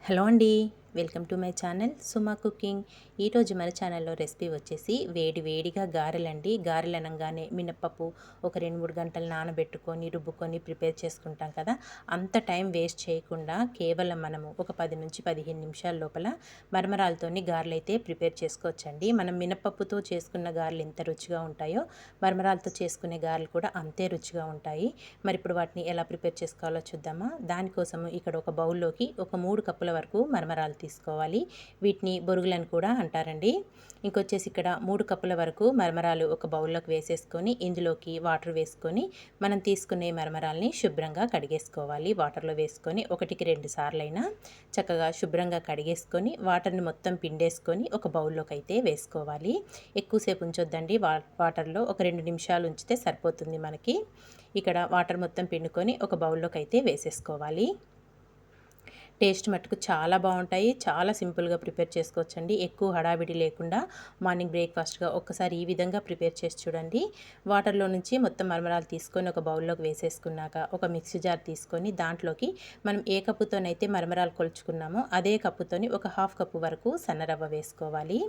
Hello అండి, welcome to my channel Suma cooking. ఈరోజు మన ఛానల్లో రెసిపీ వచ్చేసి వేడిగా గారెలండి. గారెలు అనగానే మినప్పప్పు ఒక 2-3 గంటలు నానబెట్టుకొని రుబ్బుకొని ప్రిపేర్ చేసుకుంటాం కదా. అంత టైం వేస్ట్ చేయకుండా కేవలం మనము ఒక 10 నుంచి 15 నిమిషాల లోపల మరమరాలతోని గారెలు అయితే ప్రిపేర్ చేసుకోవచ్చండి. మనం మినప్పప్పుతో చేసుకున్న గారెలు ఎంత రుచిగా ఉంటాయో మరమరాలతో చేసుకునే గారెలు కూడా అంతే రుచిగా ఉంటాయి. మరి ఇప్పుడు వాటిని ఎలా ప్రిపేర్ చేసుకోవాలో చూద్దామా. దానికోసము ఇక్కడ ఒక బౌల్లోకి ఒక 3 కప్పుల వరకు మరమరాలు తీసుకోవాలి. వీటిని బొరుగులని కూడా అంటారండి. ఇంకొచ్చేసి ఇక్కడ 3 కప్పుల వరకు మరమరాలు ఒక బౌల్లోకి వేసేసుకొని ఇందులోకి వాటర్ వేసుకొని మనం తీసుకునే మరమరాల్ని శుభ్రంగా కడిగేసుకోవాలి. వాటర్లో వేసుకొని 1-2 సార్లైనా చక్కగా శుభ్రంగా కడిగేసుకొని వాటర్ని మొత్తం పిండేసుకొని ఒక బౌల్లోకి అయితే వేసుకోవాలి. ఎక్కువసేపు ఉంచొద్దండి. వాటర్లో ఒక 2 నిమిషాలు ఉంచితే సరిపోతుంది మనకి. ఇక్కడ వాటర్ మొత్తం పిండుకొని ఒక బౌల్లోకి అయితే వేసేసుకోవాలి. టేస్ట్ మట్టుకు చాలా బాగుంటాయి. చాలా సింపుల్గా ప్రిపేర్ చేసుకోవచ్చండి. ఎక్కువ హడావిడి లేకుండా మార్నింగ్ బ్రేక్ఫాస్ట్గా ఒక్కసారి ఈ విధంగా ప్రిపేర్ చేసి చూడండి. వాటర్లో నుంచి మొత్తం మరమరాలు తీసుకొని ఒక బౌల్లోకి వేసేసుకున్నాక ఒక మిక్సీ జార్ తీసుకొని దాంట్లోకి మనం ఏ కప్పుతోనైతే మరమరాలు కొలుచుకున్నామో అదే కప్పుతోని ఒక 1/2 కప్పు వరకు సన్న రవ్వ వేసుకోవాలి.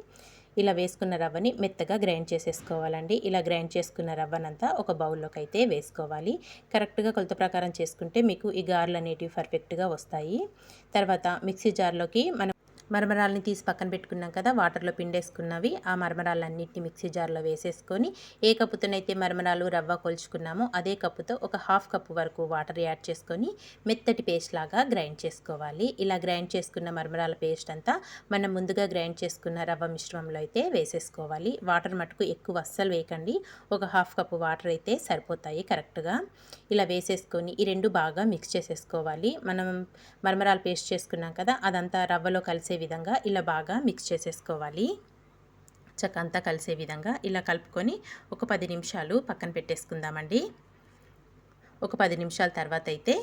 ఇలా వేసుకున్న రవ్వని మెత్తగా గ్రైండ్ చేసేసుకోవాలండి. ఇలా గ్రైండ్ చేసుకున్న రవ్వనంతా ఒక బౌల్లోకి అయితే వేసుకోవాలి. కరెక్ట్గా కొలత ప్రకారం చేసుకుంటే మీకు ఈ గారెలు అనేటివి పర్ఫెక్ట్గా వస్తాయి. తర్వాత మిక్సీ జార్లోకి మనం మరమరాలని తీసి పక్కన పెట్టుకున్నాం కదా, వాటర్లో పిండేసుకున్నవి ఆ మరమరాలన్నింటినీ మిక్సీ జార్లో వేసేసుకొని ఏ కప్పుతోనైతే మరమరాలు రవ్వ కొలుచుకున్నామో అదే కప్పుతో ఒక 1/2 కప్పు వరకు వాటర్ యాడ్ చేసుకొని మెత్తటి పేస్ట్ లాగా గ్రైండ్ చేసుకోవాలి. ఇలా గ్రైండ్ చేసుకున్న మరమరాల పేస్ట్ అంతా మనం ముందుగా గ్రైండ్ చేసుకున్న రవ్వ మిశ్రమంలో అయితే వేసేసుకోవాలి. వాటర్ మటుకు ఎక్కువ అస్సలు వేయకండి. ఒక 1/2 కప్పు వాటర్ అయితే సరిపోతాయి కరెక్ట్గా. ఇలా వేసేసుకొని ఈ రెండు బాగా మిక్స్ చేసేసుకోవాలి. మనం మరమరాలు పేస్ట్ చేసుకున్నాం కదా, అదంతా రవ్వలో కలిసే విధంగా ఇలా బాగా మిక్స్ చేసేసుకోవాలి. అంతా కలిసే విధంగా ఇలా కలుపుకొని ఒక 10 నిమిషాలు పక్కన పెట్టేసుకుందామండి. ఒక 10 నిమిషాల తర్వాత అయితే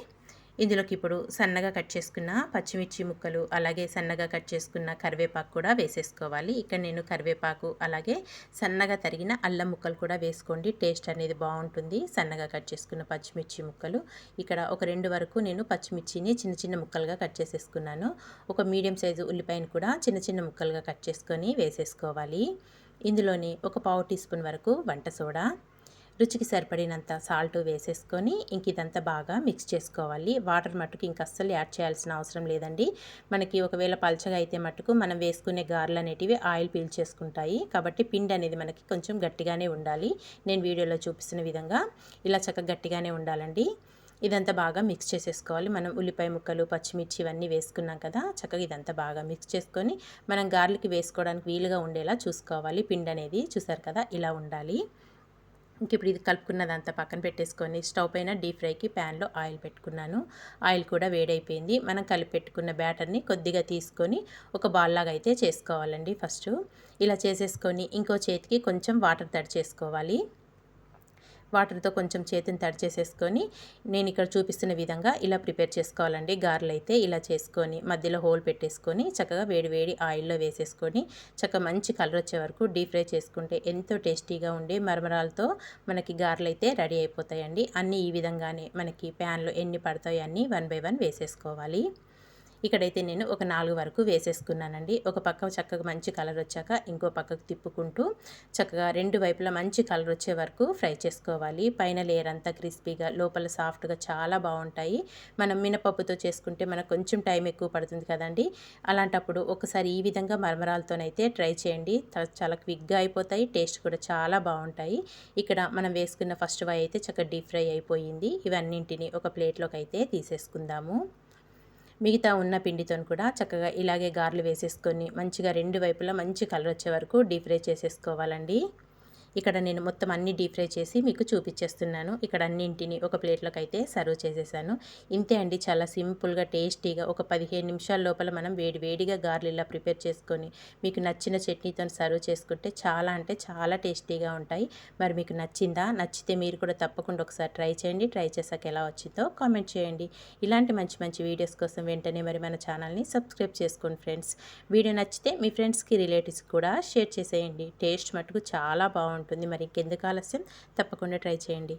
ఇందులోకి ఇప్పుడు సన్నగా కట్ చేసుకున్న పచ్చిమిర్చి ముక్కలు, అలాగే సన్నగా కట్ చేసుకున్న కరివేపాకు కూడా వేసేసుకోవాలి. ఇక్కడ నేను కరివేపాకు అలాగే సన్నగా తరిగిన అల్లం ముక్కలు కూడా వేసుకోండి. టేస్ట్ అనేది బాగుంటుంది. సన్నగా కట్ చేసుకున్న పచ్చిమిర్చి ముక్కలు, ఇక్కడ ఒక 2 వరకు నేను పచ్చిమిర్చిని చిన్న చిన్న ముక్కలుగా కట్ చేసేసుకున్నాను. ఒక మీడియం సైజు ఉల్లిపాయను కూడా చిన్న చిన్న ముక్కలుగా కట్ చేసుకొని వేసేసుకోవాలి. ఇందులోని ఒక 1/4 టీ స్పూన్ వరకు వంట సోడా, రుచికి సరిపడినంత సాల్ట్ వేసేసుకొని ఇంక ఇదంతా బాగా మిక్స్ చేసుకోవాలి. వాటర్ మట్టుకు ఇంక అస్సలు యాడ్ చేయాల్సిన అవసరం లేదండి. మనకి ఒకవేళ పల్చగా అయితే మట్టుకు మనం వేసుకునే గారెలు అనేటివి ఆయిల్ పీల్చేసుకుంటాయి. కాబట్టి పిండి అనేది మనకి కొంచెం గట్టిగానే ఉండాలి. నేను వీడియోలో చూపిస్తున్న విధంగా ఇలా చక్కగా గట్టిగానే ఉండాలండి. ఇదంతా బాగా మిక్స్ చేసేసుకోవాలి. మనం ఉల్లిపాయ ముక్కలు, పచ్చిమిర్చి ఇవన్నీ వేసుకున్నాం కదా, చక్కగా ఇదంతా బాగా మిక్స్ చేసుకొని మనం గారెలకి వేసుకోవడానికి వీలుగా ఉండేలా చూసుకోవాలి. పిండి అనేది చూసారు కదా, ఇలా ఉండాలి. ఇంక ఇప్పుడు ఇది కలుపుకున్నదంతా పక్కన పెట్టేసుకొని స్టవ్ పైన డీప్ ఫ్రైకి ప్యాన్లో ఆయిల్ పెట్టుకున్నాను. ఆయిల్ కూడా వేడైపోయింది. మనం కలిపి పెట్టుకున్న బ్యాటర్ని కొద్దిగా తీసుకొని ఒక బాల్ లాగా అయితే చేసుకోవాలండి. ఫస్ట్ ఇలా చేసేసుకొని ఇంకో చేతికి కొంచెం వాటర్ తడి చేసుకోవాలి. వాటర్తో కొంచెం చేతిని తడి చేసేసుకొని నేను ఇక్కడ చూపిస్తున్న విధంగా ఇలా ప్రిపేర్ చేసుకోవాలండి. గారెలు అయితే ఇలా చేసుకొని మధ్యలో హోల్ పెట్టేసుకొని చక్కగా వేడి ఆయిల్లో వేసేసుకొని చక్కగా మంచి కలర్ వచ్చే వరకు డీప్ ఫ్రై చేసుకుంటే ఎంతో టేస్టీగా ఉండే మరమరాలతో మనకి గారెలు అయితే రెడీ అయిపోతాయండి. అన్నీ ఈ విధంగానే మనకి ప్యాన్లో ఎన్ని పడతాయో అన్నీ 1 బై 1 వేసేసుకోవాలి. ఇక్కడైతే నేను ఒక 4 వరకు వేసేసుకున్నానండి. ఒక పక్క చక్కగా మంచి కలర్ వచ్చాక ఇంకో పక్కకు తిప్పుకుంటూ చక్కగా 2 వైపులా మంచి కలర్ వచ్చే వరకు ఫ్రై చేసుకోవాలి. పైన లేయర్ అంతా క్రిస్పీగా, లోపల సాఫ్ట్గా చాలా బాగుంటాయి. మనం మినపప్పుతో చేసుకుంటే మనకు కొంచెం టైం ఎక్కువ పడుతుంది కదండి. అలాంటప్పుడు ఒకసారి ఈ విధంగా మరమరాలతోనైతే ట్రై చేయండి. చాలా క్విక్గా అయిపోతాయి. టేస్ట్ కూడా చాలా బాగుంటాయి. ఇక్కడ మనం వేసుకున్న ఫస్ట్ వై అయితే చక్కగా డీప్ ఫ్రై అయిపోయింది. ఇవన్నింటినీ ఒక ప్లేట్లోకి అయితే తీసేసుకుందాము. మిగతా ఉన్న పిండితో కూడా చక్కగా ఇలాగే గారెలు వేసేసుకొని మంచిగా 2 వైపులా మంచి కలర్ వచ్చే వరకు డీప్ ఫ్రై చేసేసుకోవాలండి. ఇక్కడ నేను మొత్తం అన్ని డీప్ ఫ్రై చేసి మీకు చూపించేస్తున్నాను. ఇక్కడ అన్నింటిని ఒక ప్లేట్లోకి అయితే సర్వ్ చేసేసాను. ఇంతే అండి, చాలా సింపుల్గా టేస్టీగా ఒక 15 నిమిషాల లోపల మనం వేడిగా గారెలు ఇలా ప్రిపేర్ చేసుకొని మీకు నచ్చిన చట్నీతో సర్వ్ చేసుకుంటే చాలా అంటే చాలా టేస్టీగా ఉంటాయి. మరి మీకు నచ్చిందా? నచ్చితే మీరు కూడా తప్పకుండా ఒకసారి ట్రై చేయండి. ట్రై చేశాక ఎలా వచ్చిందో కామెంట్ చేయండి. ఇలాంటి మంచి వీడియోస్ కోసం వెంటనే మరి మన ఛానల్ని సబ్స్క్రైబ్ చేసుకోండి ఫ్రెండ్స్. వీడియో నచ్చితే మీ ఫ్రెండ్స్కి, రిలేటివ్స్కి కూడా షేర్ చేసేయండి. టేస్ట్ మటుకు చాలా బాగుంటుంది. మరి ఇంకెందుకు ఆలస్యం, తప్పకుండా ట్రై చేయండి.